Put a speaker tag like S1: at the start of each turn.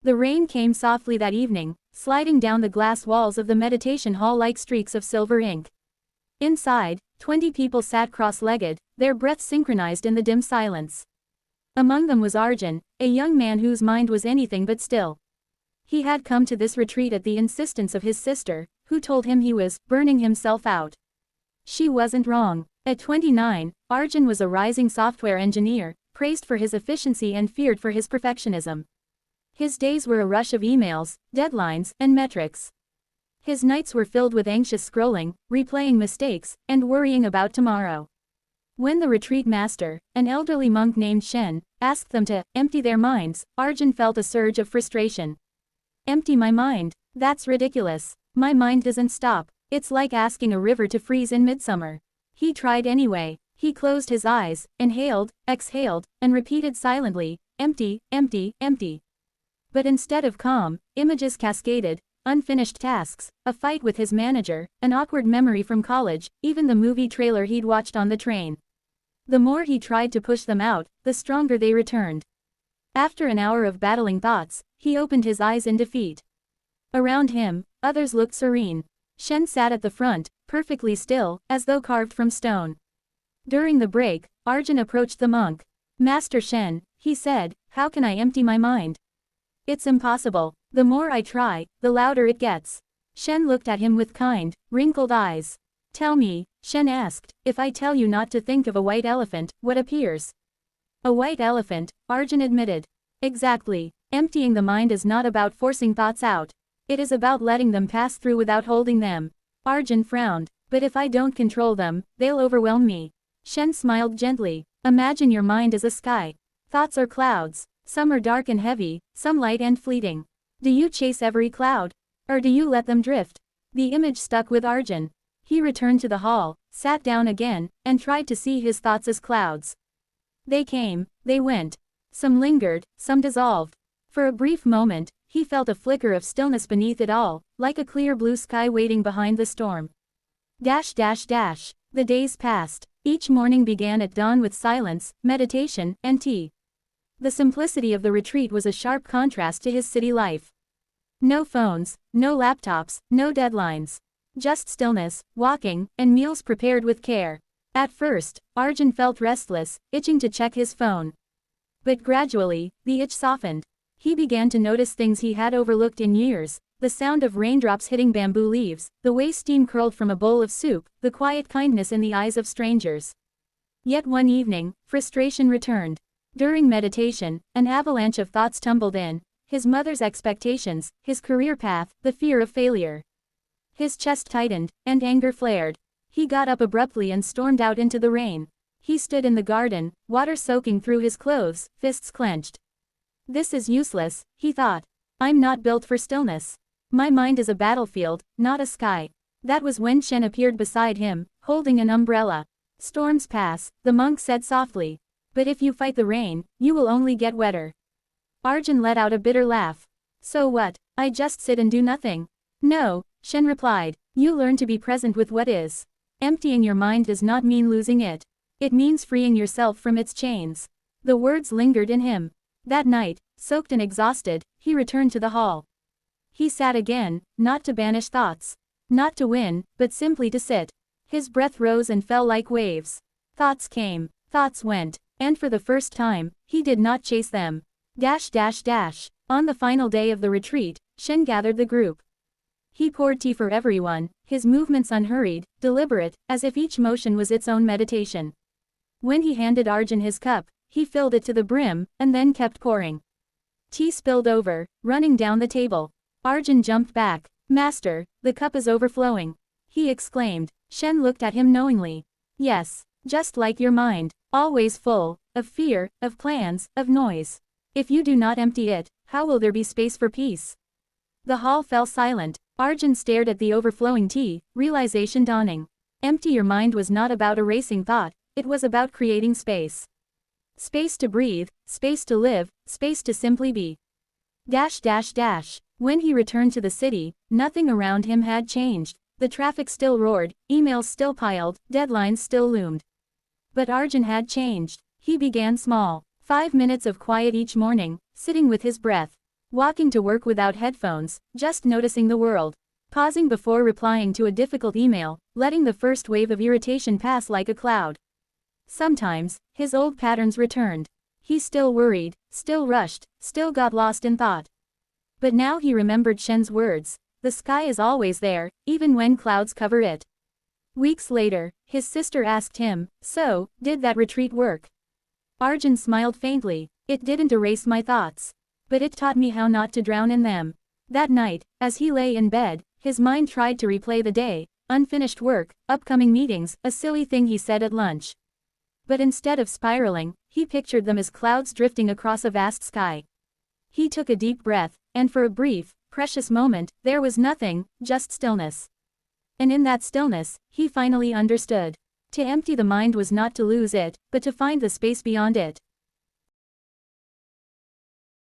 S1: The rain came softly that evening, sliding down the glass walls of the meditation hall like streaks of silver ink. Inside, 20 people sat cross-legged, their breaths synchronized in the dim silence. Among them was Arjun, a young man whose mind was anything but still. He had come to this retreat at the insistence of his sister, who told him he was burning himself out. She wasn't wrong. At 29, Arjun was a rising software engineer, praised for his efficiency and feared for his perfectionism. His days were a rush of emails, deadlines, and metrics. His nights were filled with anxious scrolling, replaying mistakes, and worrying about tomorrow. When the retreat master, an elderly monk named Shen, asked them to empty their minds, Arjun felt a surge of frustration. Empty my mind? That's ridiculous. My mind doesn't stop. It's like asking a river to freeze in midsummer. He tried anyway. He closed his eyes, inhaled, exhaled, and repeated silently, empty, empty, empty. But instead of calm, images cascaded, unfinished tasks, a fight with his manager, an awkward memory from college, even the movie trailer he'd watched on the train. The more he tried to push them out, the stronger they returned. After an hour of battling thoughts, he opened his eyes in defeat. Around him, others looked serene. Shen sat at the front, perfectly still, as though carved from stone. During the break, Arjun approached the monk. "Master Shen," he said, "how can I empty my mind? It's impossible. The more I try, the louder it gets." Shen looked at him with kind, wrinkled eyes. "Tell me," Shen asked, "if I tell you not to think of a white elephant, what appears?" "A white elephant," Arjun admitted. "Exactly. Emptying the mind is not about forcing thoughts out. It is about letting them pass through without holding them." Arjun frowned. "But if I don't control them, they'll overwhelm me." Shen smiled gently. "Imagine your mind as a sky. Thoughts are clouds. Some are dark and heavy, some light and fleeting. Do you chase every cloud? Or do you let them drift?" The image stuck with Arjun. He returned to the hall, sat down again, and tried to see his thoughts as clouds. They came, they went. Some lingered, some dissolved. For a brief moment, he felt a flicker of stillness beneath it all, like a clear blue sky waiting behind the storm. The days passed. Each morning began at dawn with silence, meditation, and tea. The simplicity of the retreat was a sharp contrast to his city life. No phones, no laptops, no deadlines. Just stillness, walking, and meals prepared with care. At first, Arjun felt restless, itching to check his phone. But gradually, the itch softened. He began to notice things he had overlooked in years: the sound of raindrops hitting bamboo leaves, the way steam curled from a bowl of soup, the quiet kindness in the eyes of strangers. Yet one evening, frustration returned. During meditation, an avalanche of thoughts tumbled in: his mother's expectations, his career path, the fear of failure. His chest tightened, and anger flared. He got up abruptly and stormed out into the rain. He stood in the garden, water soaking through his clothes, fists clenched. "This is useless," he thought. "I'm not built for stillness. My mind is a battlefield, not a sky." That was when Shen appeared beside him, holding an umbrella. "Storms pass," the monk said softly. "But if you fight the rain, you will only get wetter." Arjun let out a bitter laugh. "So what? I just sit and do nothing." "No," Shen replied. "You learn to be present with what is. Emptying your mind does not mean losing it. It means freeing yourself from its chains." The words lingered in him. That night, soaked and exhausted, he returned to the hall. He sat again, not to banish thoughts. Not to win, but simply to sit. His breath rose and fell like waves. Thoughts came, thoughts went, and for the first time, he did not chase them. On the final day of the retreat, Shen gathered the group. He poured tea for everyone, his movements unhurried, deliberate, as if each motion was its own meditation. When he handed Arjun his cup, he filled it to the brim, and then kept pouring. Tea spilled over, running down the table. Arjun jumped back. "Master, the cup is overflowing," he exclaimed. Shen looked at him knowingly. "Yes, just like your mind, always full, of fear, of plans, of noise. If you do not empty it, how will there be space for peace?" The hall fell silent. Arjun stared at the overflowing tea, realization dawning. Empty your mind was not about erasing thought, it was about creating space. Space to breathe, space to live, space to simply be. When he returned to the city, nothing around him had changed. The traffic still roared, emails still piled, deadlines still loomed. But Arjun had changed. He began small. 5 minutes of quiet each morning, sitting with his breath. Walking to work without headphones, just noticing the world. Pausing before replying to a difficult email, letting the first wave of irritation pass like a cloud. Sometimes, his old patterns returned. He still worried, still rushed, still got lost in thought. But now he remembered Shen's words. The sky is always there, even when clouds cover it. Weeks later, his sister asked him, "So, did that retreat work?" Arjun smiled faintly. "It didn't erase my thoughts. But it taught me how not to drown in them." That night, as he lay in bed, his mind tried to replay the day, unfinished work, upcoming meetings, a silly thing he said at lunch. But instead of spiraling, he pictured them as clouds drifting across a vast sky. He took a deep breath, and for a brief, precious moment, there was nothing, just stillness. And in that stillness, he finally understood. To empty the mind was not to lose it, but to find the space beyond it.